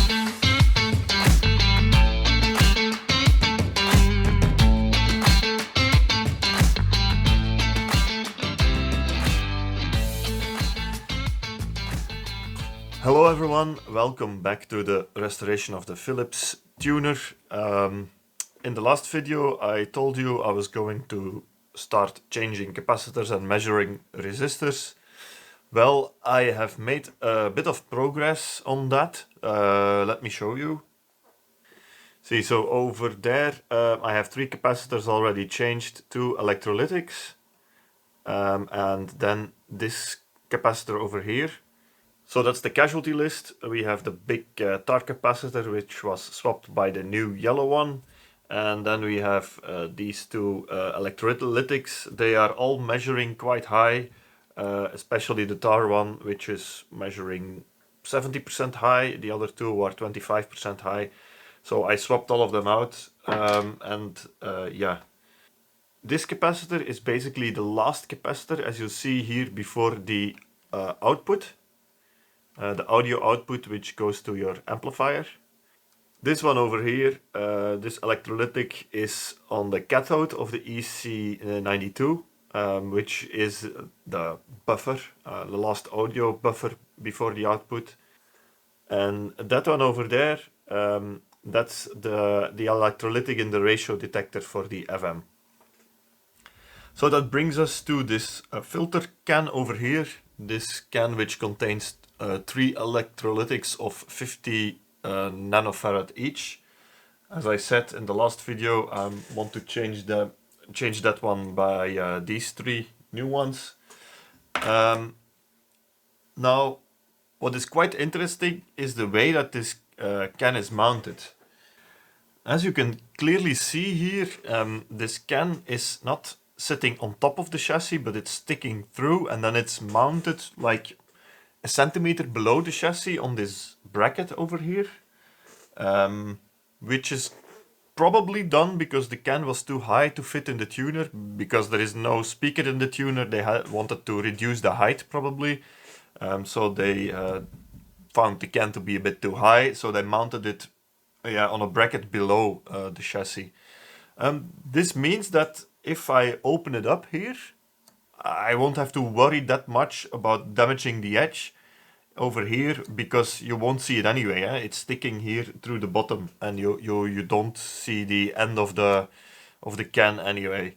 Hello everyone, welcome back to the restoration of the Philips tuner. In the last video I told you I was going to start changing capacitors and measuring resistors. Well, I have made a bit of progress on that. Let me show you. See, so over there I have 3 capacitors already changed to electrolytics. And then this capacitor over here. So that's the casualty list. We have the big tar capacitor, which was swapped by the new yellow one. And then we have these 2 electrolytics. They are all measuring quite high, especially the tar one, which is measuring 70% high. The other 2 are 25% high. So I swapped all of them out. Yeah. This capacitor is basically the last capacitor, as you see here, before the output. The audio output, which goes to your amplifier. This one over here, this electrolytic, is on the cathode of the EC92, which is the buffer, the last audio buffer before the output. And that one over there, that's the electrolytic in the ratio detector for the FM. So that brings us to this filter can over here, this can which contains 3 electrolytics of 50 nanofarad each. As I said in the last video, I want to change that one by these 3 new ones. Now, what is quite interesting is the way that this can is mounted. As you can clearly see here, this can is not sitting on top of the chassis, but it's sticking through, and then it's mounted like a centimeter below the chassis on this bracket over here, which is probably done because the can was too high to fit in the tuner, because there is no speaker in the tuner. They wanted to reduce the height probably, so they found the can to be a bit too high, so they mounted it on a bracket below the chassis. This means that if I open it up here, I won't have to worry that much about damaging the edge over here, because you won't see it anyway. It's sticking here through the bottom, and you don't see the end of the can anyway.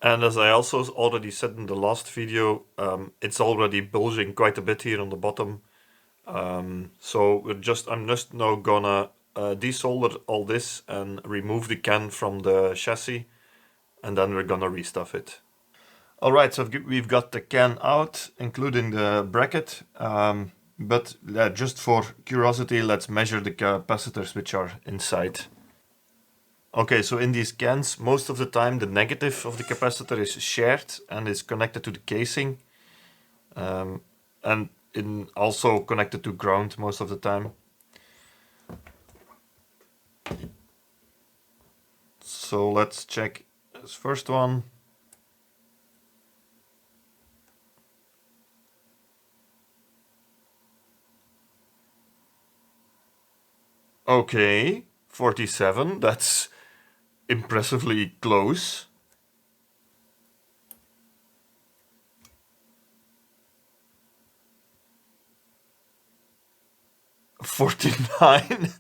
And as I also already said in the last video, it's already bulging quite a bit here on the bottom. So I'm just now gonna desolder all this and remove the can from the chassis, and then we're gonna restuff it. Alright, so we've got the can out, including the bracket, but just for curiosity, let's measure the capacitors which are inside. Okay, so in these cans, most of the time the negative of the capacitor is shared and is connected to the casing, and also connected to ground most of the time. So let's check this first one. Okay, 47, that's impressively close. $49,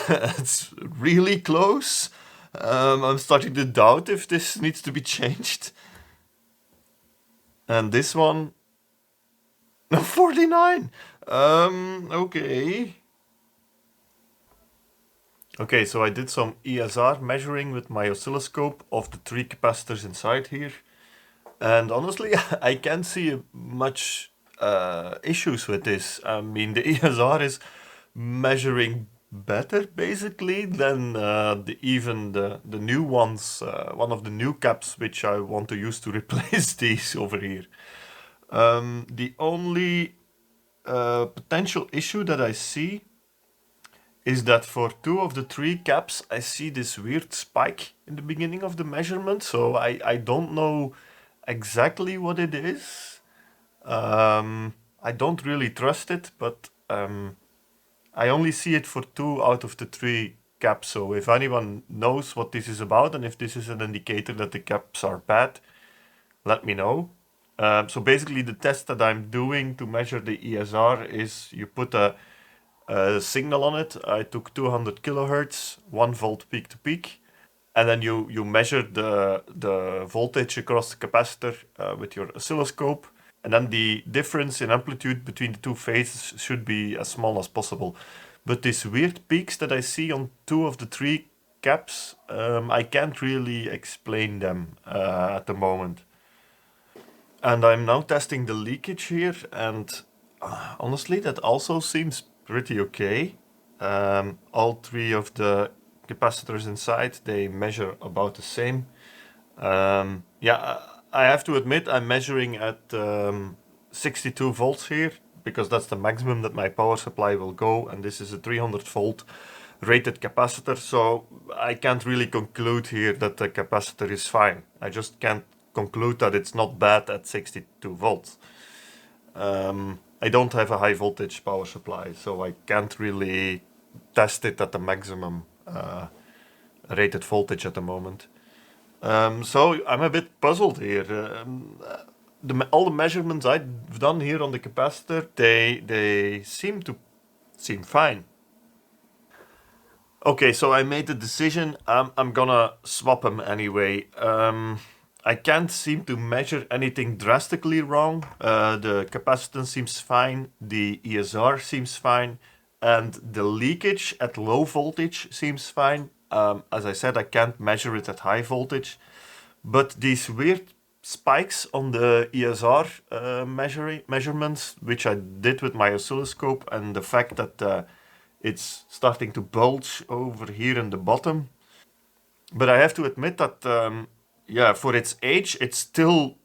that's really close. I'm starting to doubt if this needs to be changed. And this one, 49. Okay. Okay, so I did some ESR measuring with my oscilloscope of the 3 capacitors inside here. And honestly, I can't see much issues with this. I mean, the ESR is measuring better basically than even the new ones, one of the new caps which I want to use to replace these over here. The only potential issue that I see is that for 2 of the 3 caps I see this weird spike in the beginning of the measurement, so I don't know exactly what it is. I don't really trust it, but I only see it for 2 out of the 3 caps, so if anyone knows what this is about and if this is an indicator that the caps are bad, let me know. So basically the test that I'm doing to measure the ESR is you put a signal on it. I took 200 kilohertz, 1 volt peak to peak, and then you measure the voltage across the capacitor with your oscilloscope, and then the difference in amplitude between the two phases should be as small as possible. But these weird peaks that I see on 2 of the 3 caps, I can't really explain them at the moment. And I'm now testing the leakage here, and honestly that also seems pretty okay. All 3 of the capacitors inside, they measure about the same. Yeah, I have to admit I'm measuring at 62 volts here, because that's the maximum that my power supply will go, and this is a 300 volt rated capacitor, so I can't really conclude here that the capacitor is fine. I just can't conclude that it's not bad at 62 volts. I don't have a high voltage power supply, so I can't really test it at the maximum rated voltage at the moment. So I'm a bit puzzled here. All the measurements I've done here on the capacitor, they seem fine. Okay, so I made the decision. I'm gonna swap them anyway. I can't seem to measure anything drastically wrong. The capacitance seems fine, the ESR seems fine, and the leakage at low voltage seems fine. As I said, I can't measure it at high voltage, but these weird spikes on the ESR measurements, which I did with my oscilloscope, and the fact that it's starting to bulge over here in the bottom. But I have to admit that, yeah, for its age, it's still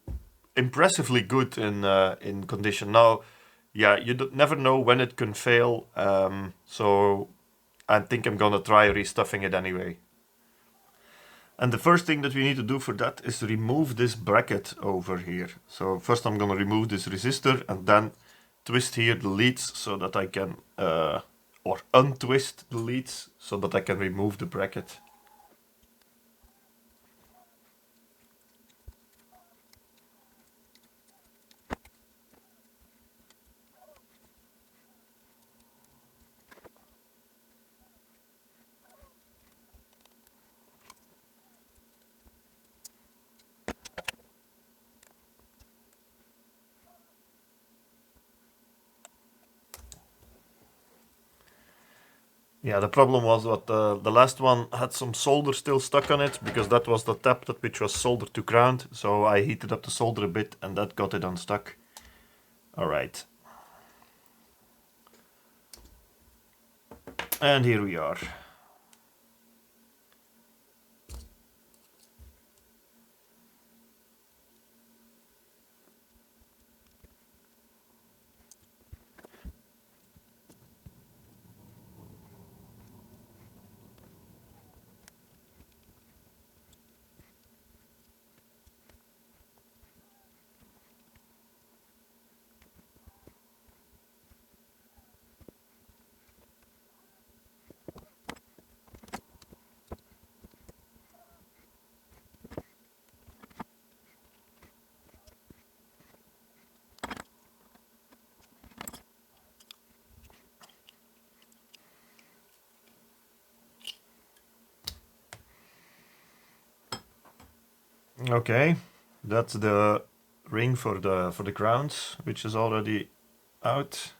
impressively good in condition. Now, yeah, you never know when it can fail, so I think I'm gonna try restuffing it anyway. And the first thing that we need to do for that is remove this bracket over here. So first I'm gonna remove this resistor and then twist here the leads so that I can, or untwist the leads so that I can remove the bracket. Yeah, the problem was that the last one had some solder still stuck on it, because that was the tap which was soldered to ground, so I heated up the solder a bit and that got it unstuck. Alright. And here we are. Okay, that's the ring for the grounds, which is already out.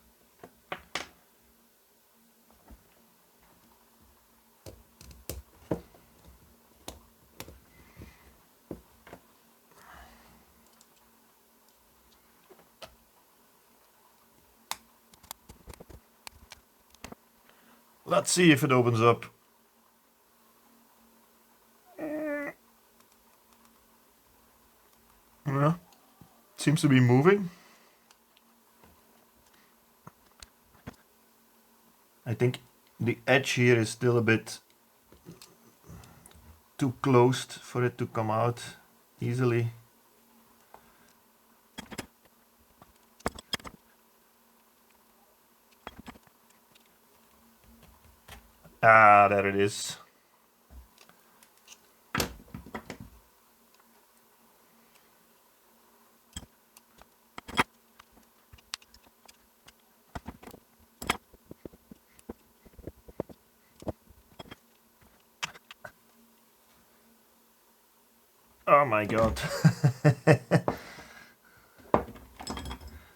Let's see if it opens up. Yeah, seems to be moving. I think the edge here is still a bit too closed for it to come out easily. Ah, there it is. Oh my god.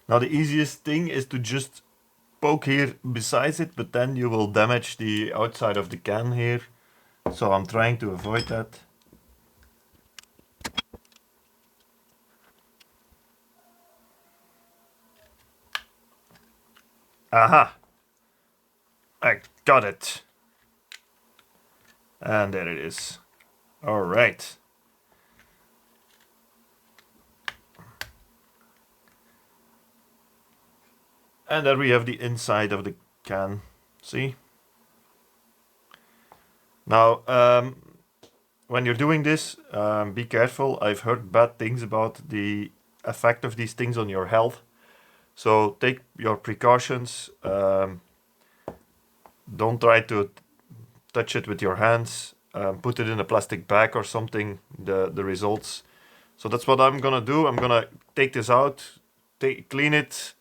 Now the easiest thing is to just poke here besides it, but then you will damage the outside of the can here. So I'm trying to avoid that. Aha! I got it. And there it is. Alright. And there we have the inside of the can. See? Now, when you're doing this, be careful. I've heard bad things about the effect of these things on your health. So take your precautions. Don't try to touch it with your hands. Put it in a plastic bag or something, the results. So that's what I'm gonna do. I'm gonna take this out, clean it,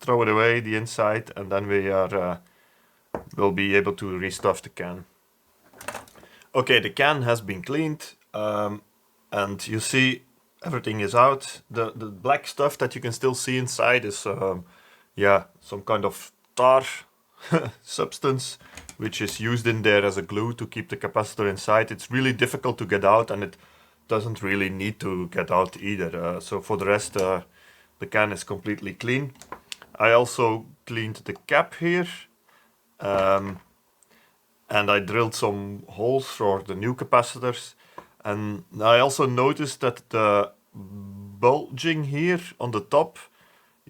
throw it away, the inside, and then we'll be able to restuff the can. Okay, the can has been cleaned, and you see everything is out. The black stuff that you can still see inside is yeah, some kind of tar substance which is used in there as a glue to keep the capacitor inside. It's really difficult to get out, and it doesn't really need to get out either. So for the rest, the can is completely clean. I also cleaned the cap here, and I drilled some holes for the new capacitors. And I also noticed that the bulging here on the top,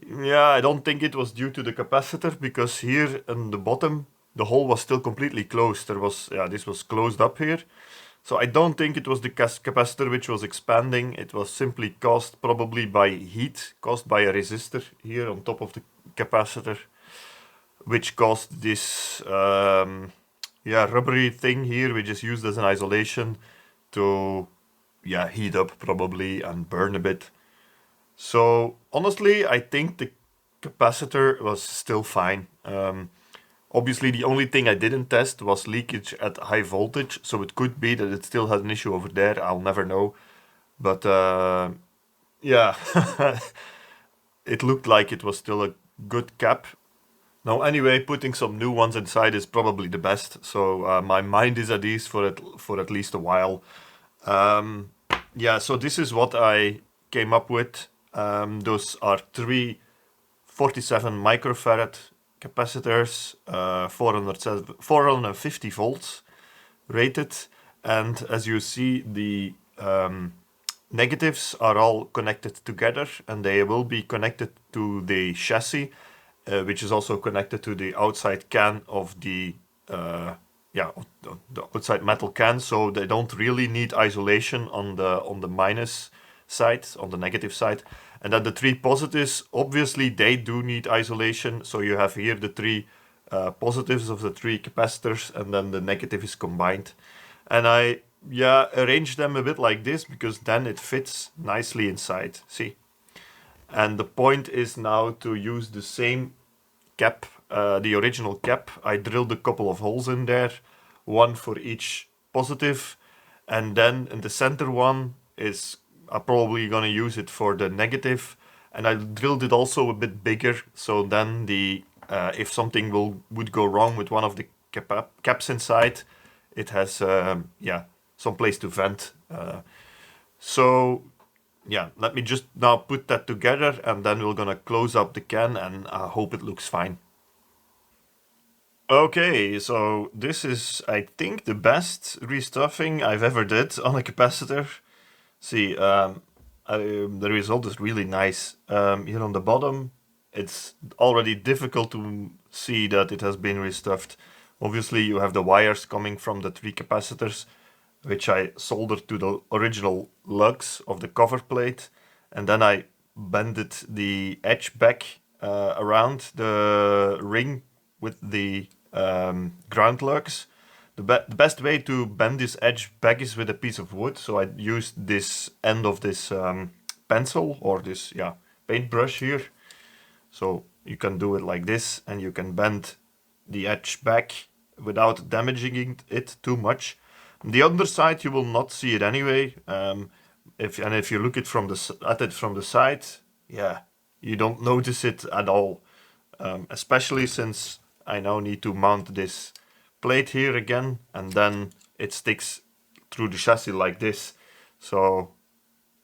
yeah, I don't think it was due to the capacitor, because here in the bottom the hole was still completely closed. There was, yeah, this was closed up here. So I don't think it was the capacitor which was expanding. It was simply caused probably by heat, caused by a resistor here on top of the capacitor, which caused this yeah, rubbery thing here, which is used as an isolation to, yeah, heat up probably and burn a bit. So honestly, I think the capacitor was still fine. Obviously, the only thing I didn't test was leakage at high voltage, so it could be that it still has an issue over there. I'll never know. But yeah, it looked like it was still a good cap. Now, anyway, putting some new ones inside is probably the best. So my mind is at ease for at least a while. Yeah, so this is what I came up with. Those are three 47 microfarad capacitors, 450 volts rated, and as you see, the negatives are all connected together, and they will be connected to the chassis, which is also connected to the outside can of the yeah, the outside metal can, so they don't really need isolation on the minus side, on the negative side. And then the three positives, obviously they do need isolation, so you have here the three positives of the three capacitors, and then the negative is combined. And I, yeah, arrange them a bit like this, because then it fits nicely inside, see? And the point is now to use the same cap, the original cap. I drilled a couple of holes in there, one for each positive, and then in the center one is, I'm probably gonna use it for the negative, and I drilled it also a bit bigger, so then the if something would go wrong with one of the caps inside, it has yeah, some place to vent. So yeah, let me just now put that together, and then we're gonna close up the can, and I hope it looks fine. Okay, so this is, I think, the best restuffing I've ever did on a capacitor. See, the result is really nice. Here on the bottom, it's already difficult to see that it has been restuffed. Obviously, you have the wires coming from the three capacitors, which I soldered to the original lugs of the cover plate, and then I bended the edge back around the ring with the ground lugs. The best way to bend this edge back is with a piece of wood. So I used this end of this pencil or this paintbrush here. So you can do it like this, and you can bend the edge back without damaging it too much. On the underside, you will not see it anyway. If you look at it from the side, yeah, you don't notice it at all. Especially since I now need to mount this plate here again, and then it sticks through the chassis like this. So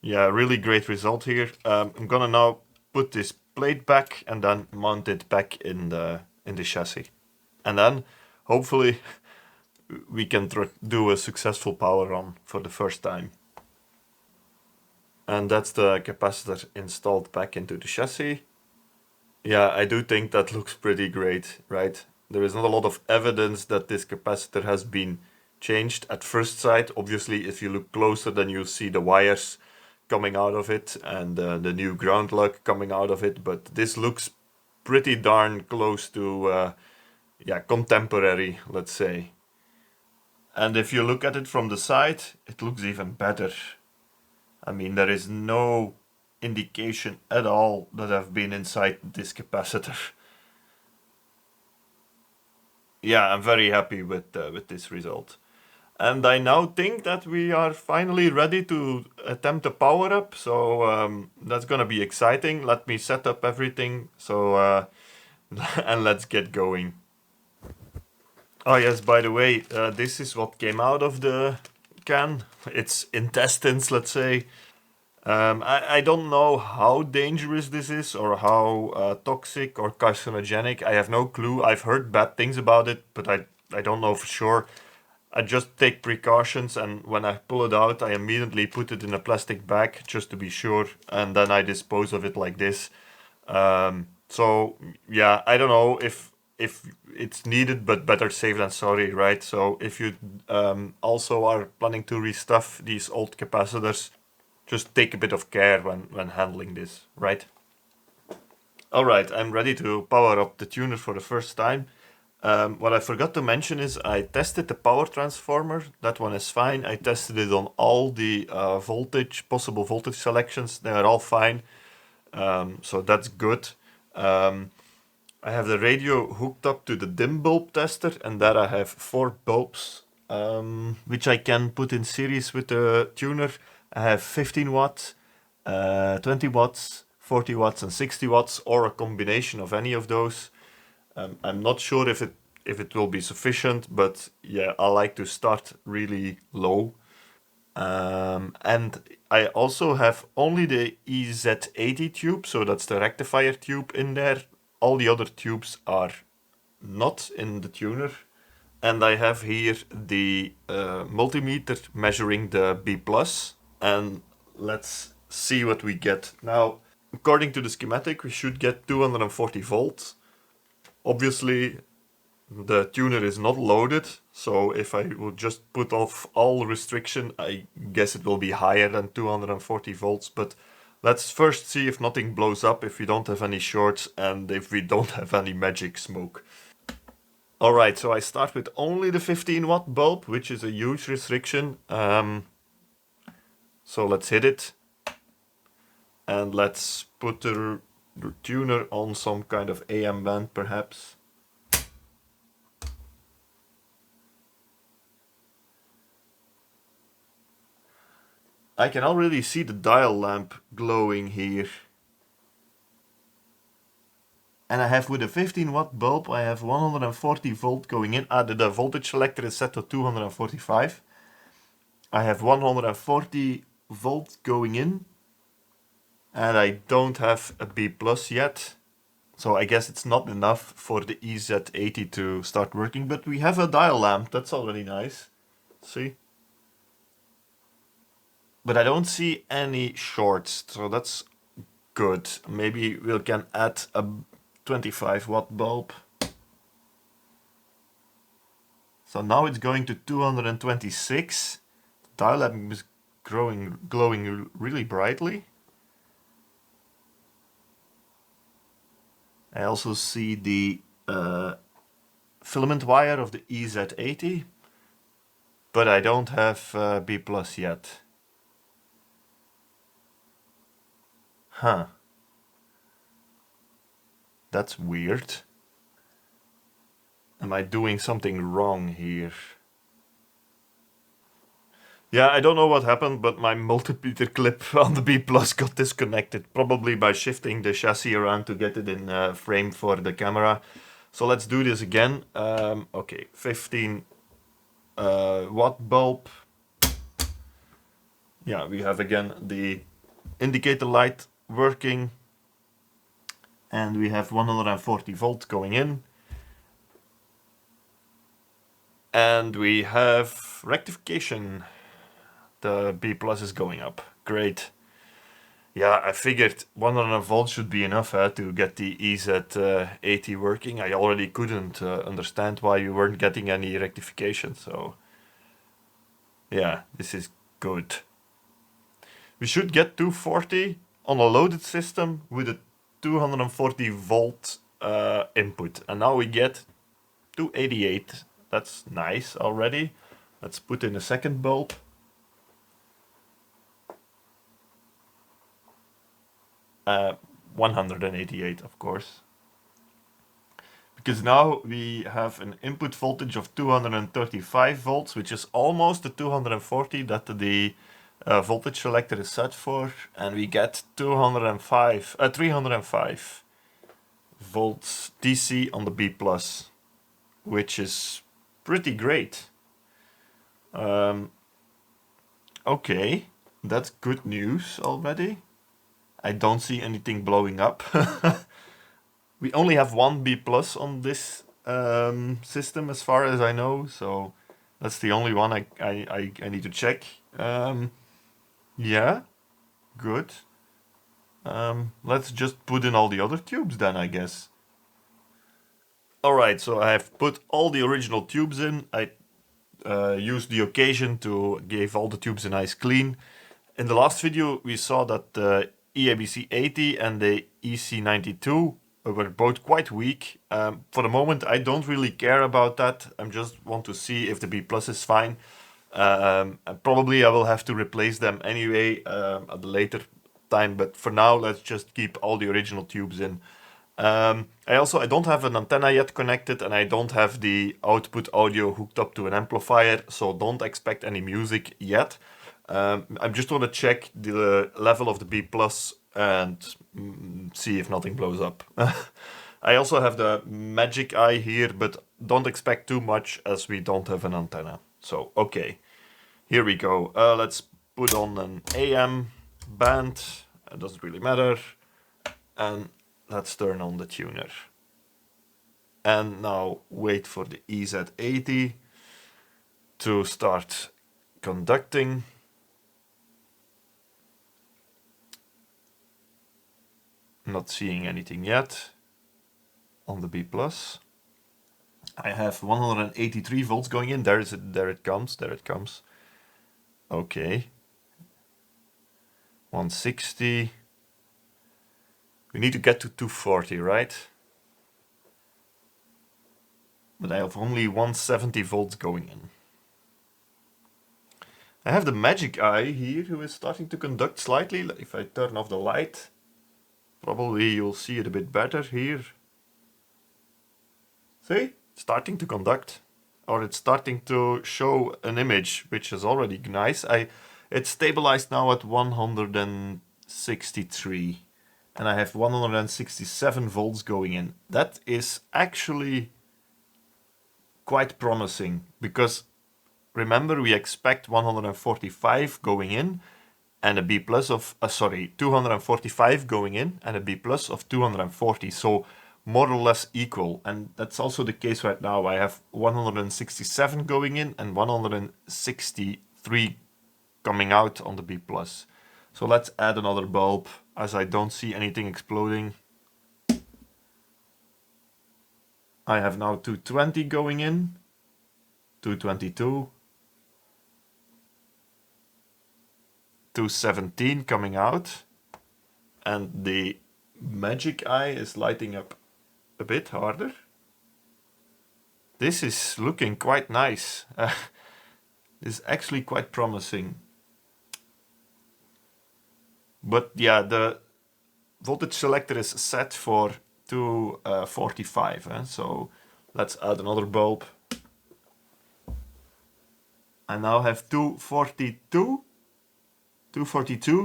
yeah, really great result here. I'm gonna now put this plate back and then mount it back in the chassis, and then hopefully we can do a successful power run for the first time. And that's the capacitor installed back into the chassis. Yeah, I do think that looks pretty great, right? There is not a lot of evidence that this capacitor has been changed at first sight. Obviously, if you look closer, then you'll see the wires coming out of it and the new ground lug coming out of it. But this looks pretty darn close to, contemporary, let's say. And if you look at it from the side, it looks even better. I mean, there is no indication at all that I've been inside this capacitor. Yeah, I'm very happy with this result. And I now think that we are finally ready to attempt a power up. So that's gonna be exciting. Let me set up everything. So and let's get going. Oh yes, by the way, this is what came out of the can. It's intestines, let's say. I don't know how dangerous this is or how toxic or carcinogenic. I have no clue. I've heard bad things about it, but I don't know for sure. I just take precautions, and when I pull it out, I immediately put it in a plastic bag just to be sure, and then I dispose of it like this. So yeah, I don't know if it's needed, but better safe than sorry, right? So if you also are planning to restuff these old capacitors, just take a bit of care when handling this, right? Alright, I'm ready to power up the tuner for the first time. What I forgot to mention is I tested the power transformer. That one is fine. I tested it on all the possible voltage selections. They are all fine. So that's good. I have the radio hooked up to the dim bulb tester, and there I have 4 bulbs, which I can put in series with the tuner. I have 15 watts, 20 watts, 40 watts and 60 watts, or a combination of any of those. I'm not sure if it will be sufficient, but yeah, I like to start really low. And I also have only the EZ80 tube, so that's the rectifier tube in there. All the other tubes are not in the tuner. And I have here the multimeter measuring the B+, and let's see what we get. Now, according to the schematic, we should get 240 volts. Obviously, the tuner is not loaded, so if I will just put off all restriction, I guess it will be higher than 240 volts, but let's first see if nothing blows up, if we don't have any shorts, and if we don't have any magic smoke. Alright, so I start with only the 15 watt bulb, which is a huge restriction. So let's hit it. And let's put the tuner on some kind of AM band, perhaps. I can already see the dial lamp glowing here. And I have, with a 15 watt bulb, I have 140 volt going in. The voltage selector is set to 245. I have 140 volt going in. And I don't have a B+ yet. So I guess it's not enough for the EZ80 to start working. But we have a dial lamp, that's already nice. See? But I don't see any shorts, so that's good. Maybe we can add a 25 watt bulb. So now it's going to 226. The dial lamp is glowing really brightly. I also see the filament wire of the EZ80, but I don't have B plus yet. Huh. That's weird. Am I doing something wrong here? Yeah, I don't know what happened, but my multimeter clip on the B plus got disconnected, probably by shifting the chassis around to get it in frame for the camera. So let's do this again. Okay, 15 watt bulb. Yeah, we have again the indicator light working, and we have 140 volts going in. And we have rectification. The B plus is going up. Great. Yeah, I figured 100 volts should be enough to get the EZ80 working. I already couldn't understand why you weren't getting any rectification. So yeah, this is good. We should get 240 on a loaded system with a 240 volt input. And now we get 288. That's nice already. Let's put in a second bulb. Uh, 188, of course. Because now we have an input voltage of 235 volts, which is almost the 240 that the voltage selector is set for, and we get 305 volts DC on the B plus, which is pretty great. Okay, that's good news already. I don't see anything blowing up. We only have one B plus on this system as far as I know, so that's the only one I need to check. Yeah, good. Let's just put in all the other tubes then, I guess. Alright, so I have put all the original tubes in. I used the occasion to give all the tubes a nice clean. In the last video we saw that the EABC80 and the EC92 were both quite weak. For the moment I don't really care about that. I just want to see if the B plus is fine. Probably I will have to replace them anyway at a later time, but for now let's just keep all the original tubes in. I don't have an antenna yet connected, and I don't have the output audio hooked up to an amplifier, so don't expect any music yet. I'm just going to check the level of the B plus and see if nothing blows up. I also have the magic eye here, but don't expect too much as we don't have an antenna. So, okay, here we go. Let's put on an AM band. It doesn't really matter. And let's turn on the tuner. And now wait for the EZ80 to start conducting. Not seeing anything yet on the B plus. I have 183 volts going in. There it comes. Okay. 160. We need to get to 240, right? But I have only 170 volts going in. I have the magic eye here who is starting to conduct slightly. If I turn off the light, probably you'll see it a bit better here. See? It's starting to conduct. Or it's starting to show an image, which is already nice. It's stabilized now at 163. And I have 167 volts going in. That is actually quite promising, because remember we expect 145 going in and a B plus of 245 going in and a B plus of 240, so more or less equal. And that's also the case right now. I have 167 going in and 163 coming out on the B plus. So let's add another bulb, as I don't see anything exploding. I have now 220 going in, 222, 217 coming out, and the magic eye is lighting up a bit harder. this is looking quite nice. This is actually quite promising. But yeah, the voltage selector is set for 245. So let's add another bulb. I now have 242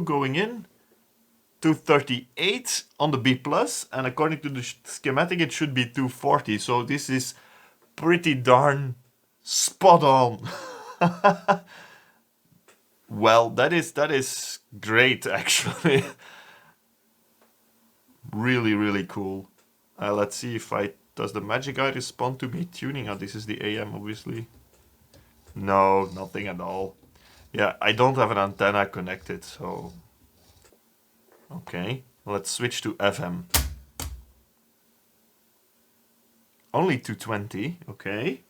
going in, 238 on the B+, and according to the schematic it should be 240. So this is pretty darn spot on. Well, that is great actually. Really cool. Let's see if does the magic eye respond to me tuning? Oh, this is the AM obviously. No, nothing at all. Yeah, I don't have an antenna connected, so... Okay, let's switch to FM. Only 220, okay.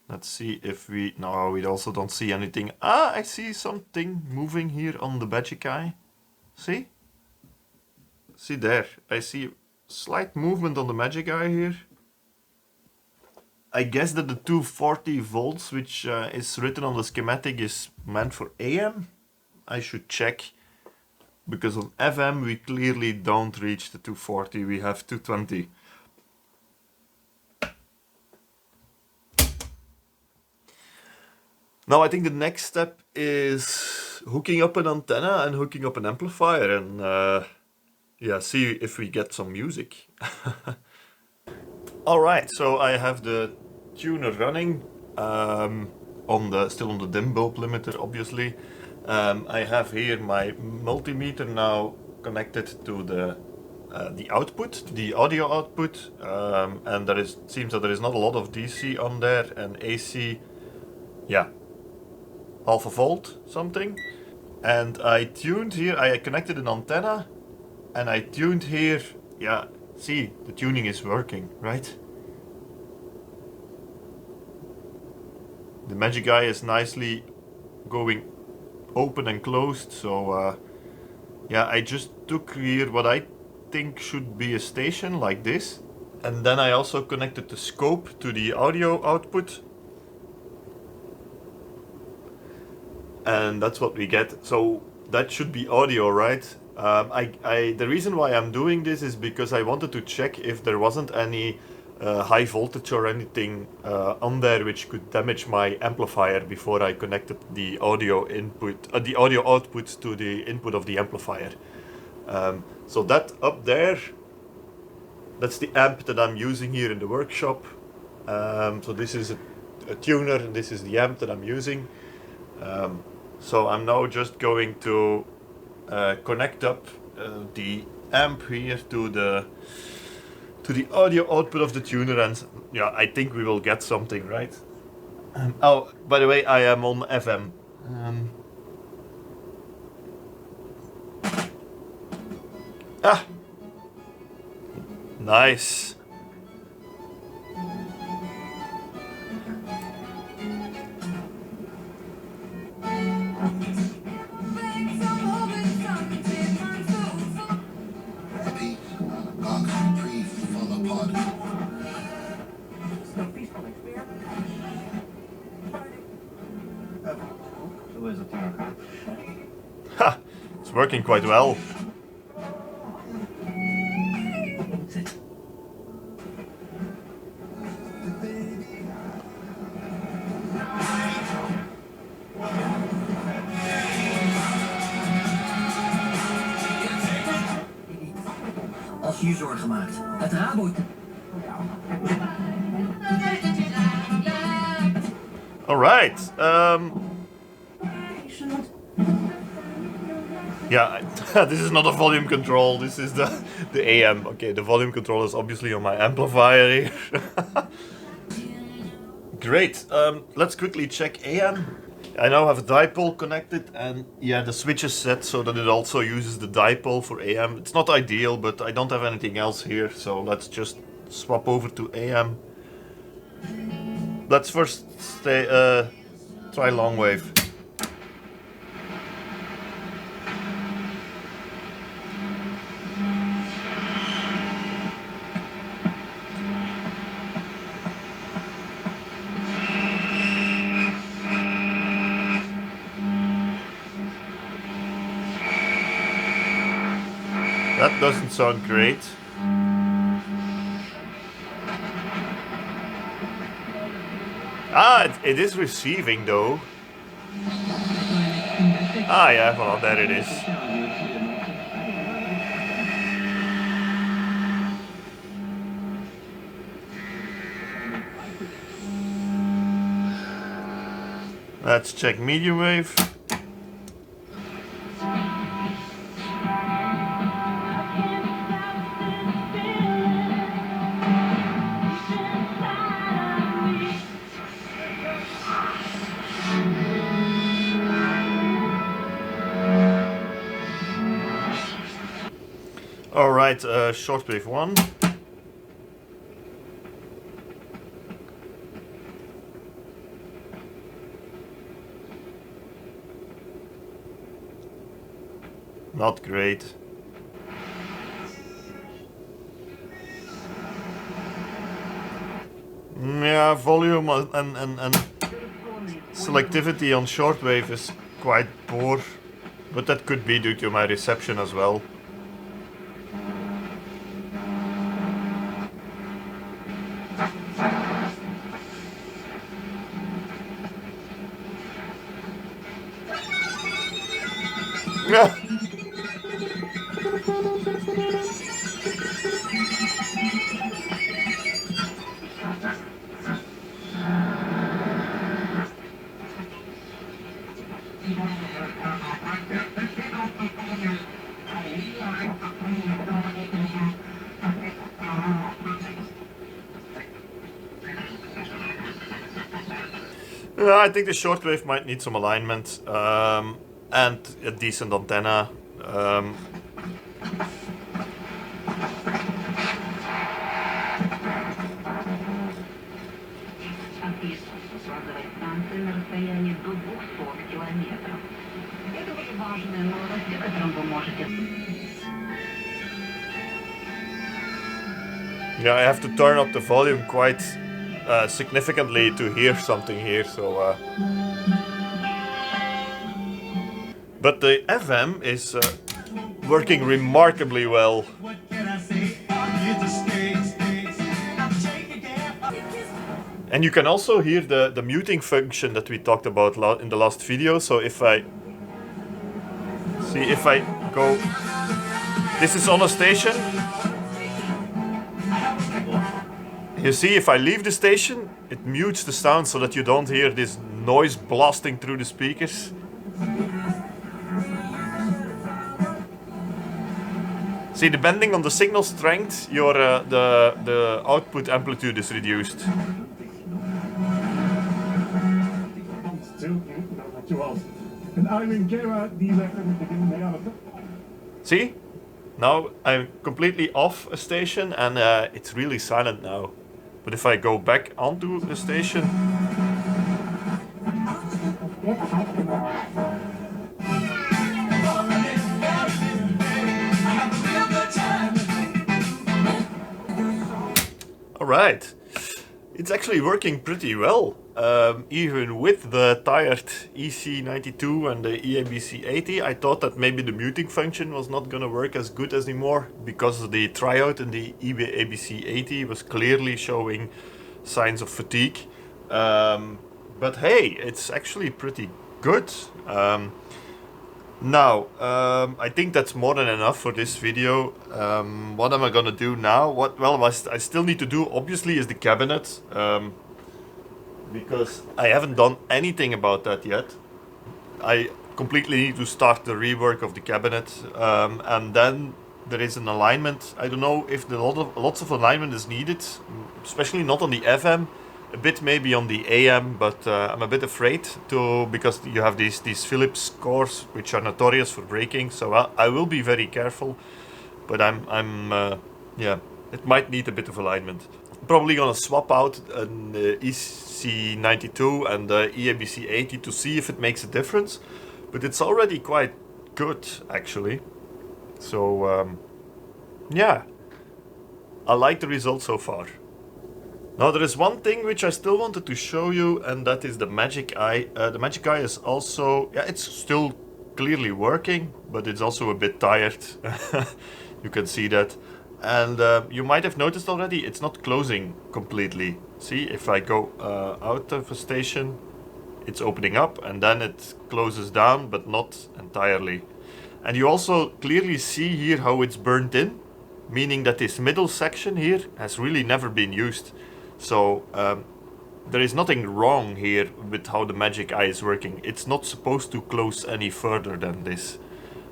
Let's see if we... No, we also don't see anything. Ah, I see something moving here on the magic eye. See? See there, I see slight movement on the magic eye here. I guess that the 240 volts, which is written on the schematic, is meant for AM. I should check, because on FM we clearly don't reach the 240, we have 220. Now I think the next step is hooking up an antenna and hooking up an amplifier and yeah, see if we get some music. Alright, so I have the tuner running, still on the dim bulb limiter obviously. I have here my multimeter now connected to the output, the audio output, and seems that there is not a lot of DC on there, and AC, yeah, half a volt something. And I tuned here, I connected an antenna, and I tuned here, yeah. See, the tuning is working, right? The magic eye is nicely going open and closed, so yeah, I just took here what I think should be a station like this, and then I also connected the scope to the audio output, and that's what we get. So that should be audio, right? The reason why I'm doing this is because I wanted to check if there wasn't any high voltage or anything on there which could damage my amplifier before I connected the audio input, the audio output to the input of the amplifier. So that up there, that's the amp that I'm using here in the workshop. So this is a tuner, and this is the amp that I'm using. So I'm now just going to connect up the amp here to the audio output of the tuner, and yeah, I think we will get something, right? Oh, by the way, I am on FM. Nice. Ha! It's working quite well. Als je je zorgen maakt. Het Rabo. All right. Yeah, this is not a volume control. This is the AM. Okay, the volume control is obviously on my amplifier here. Great. Let's quickly check AM. I now have a dipole connected, and yeah, the switch is set so that it also uses the dipole for AM. It's not ideal, but I don't have anything else here, so let's just swap over to AM. Let's first try long wave. That doesn't sound great. Ah, it is receiving though. Ah yeah, well there it is. Let's check medium wave. Alright, shortwave 1. Not great. Yeah, volume and selectivity on shortwave is quite poor, but that could be due to my reception as well. Yeah. I think the shortwave might need some alignment and a decent antenna. Yeah, I have to turn up the volume quite significantly to hear something here, so but the FM is working remarkably well. And you can also hear the muting function that we talked about in the last video. So if I go, this is on a station. You see, if I leave the station, it mutes the sound so that you don't hear this noise blasting through the speakers. See, depending on the signal strength, your the output amplitude is reduced. See? Now I'm completely off a station and it's really silent now. But if I go back onto the station... Alright. It's actually working pretty well. Even with the tired EC92 and the EABC80, I thought that maybe the muting function was not gonna work as good anymore because the tryout in the EABC80 was clearly showing signs of fatigue. But hey, it's actually pretty good. Now, I think that's more than enough for this video. What am I gonna do now? Well, I still need to do, obviously, is the cabinet. Because I haven't done anything about that yet. I completely need to start the rework of the cabinet. And then there is an alignment. I don't know if lots of alignment is needed, especially not on the FM. A bit maybe on the AM, but I'm a bit afraid to, because you have these Philips cores which are notorious for breaking. So I will be very careful, but yeah, it might need a bit of alignment. I'm probably gonna swap out an EC92 and the EABC80 to see if it makes a difference, but it's already quite good actually. So yeah, I like the results so far. Now there is one thing which I still wanted to show you, and that is the Magic Eye. The Magic Eye is also, yeah, it's still clearly working, but it's also a bit tired. You can see that. And you might have noticed already, it's not closing completely. See, if I go out of a station, it's opening up and then it closes down, but not entirely. And you also clearly see here how it's burnt in, meaning that this middle section here has really never been used. So there is nothing wrong here with how the magic eye is working. It's not supposed to close any further than this.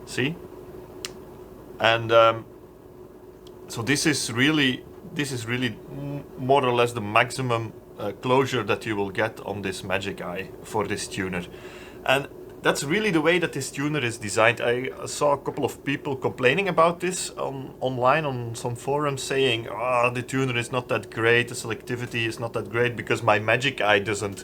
See? And so this is really more or less the maximum closure that you will get on this magic eye for this tuner. And that's really the way that this tuner is designed. I saw a couple of people complaining about this online on some forums, saying, the tuner is not that great, the selectivity is not that great because my magic eye doesn't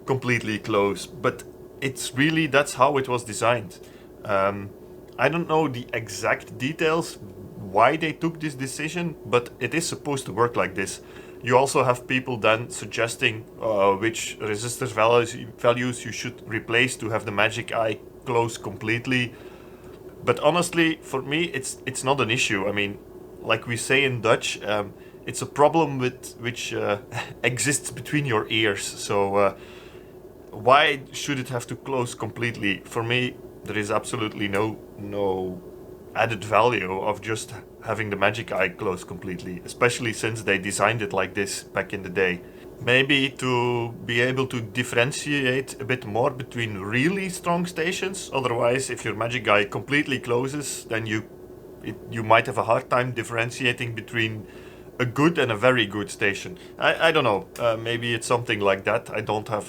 completely close. But it's really, that's how it was designed. I don't know the exact details why they took this decision, but it is supposed to work like this. You also have people then suggesting which resistor values you should replace to have the magic eye close completely. But honestly, for me, it's not an issue. I mean, like we say in Dutch, it's a problem which exists between your ears. So why should it have to close completely? For me, there is absolutely no added value of just having the magic eye close completely, especially since they designed it like this back in the day. Maybe to be able to differentiate a bit more between really strong stations. Otherwise, if your magic eye completely closes, then you might have a hard time differentiating between a good and a very good station. I don't know, maybe it's something like that. I don't have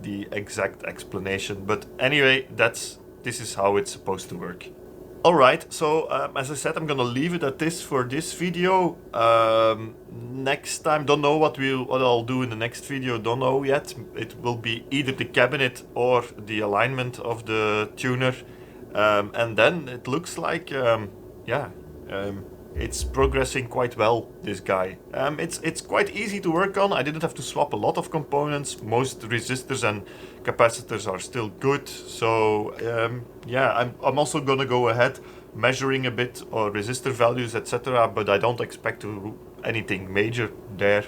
the exact explanation, but anyway, this is how it's supposed to work. Alright, so as I said, I'm gonna leave it at this for this video. Next time, don't know what I'll do in the next video, don't know yet. It will be either the cabinet or the alignment of the tuner. And then it looks like, it's progressing quite well, this guy. It's quite easy to work on. I didn't have to swap a lot of components. Most resistors and capacitors are still good. So yeah, I'm also gonna go ahead measuring a bit or resistor values, etc. But I don't expect anything major there.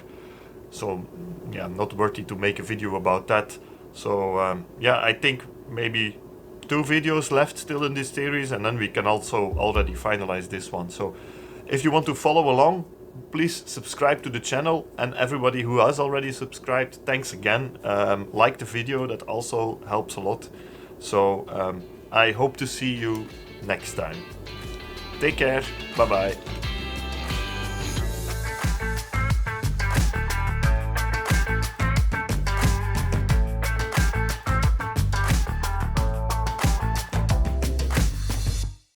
So yeah, I'm not worthy to make a video about that. So yeah, I think maybe 2 videos left still in this series, and then we can also already finalize this one. So if you want to follow along, please subscribe to the channel, and everybody who has already subscribed, thanks again. Like the video, that also helps a lot. So I hope to see you next time. Take care, bye bye.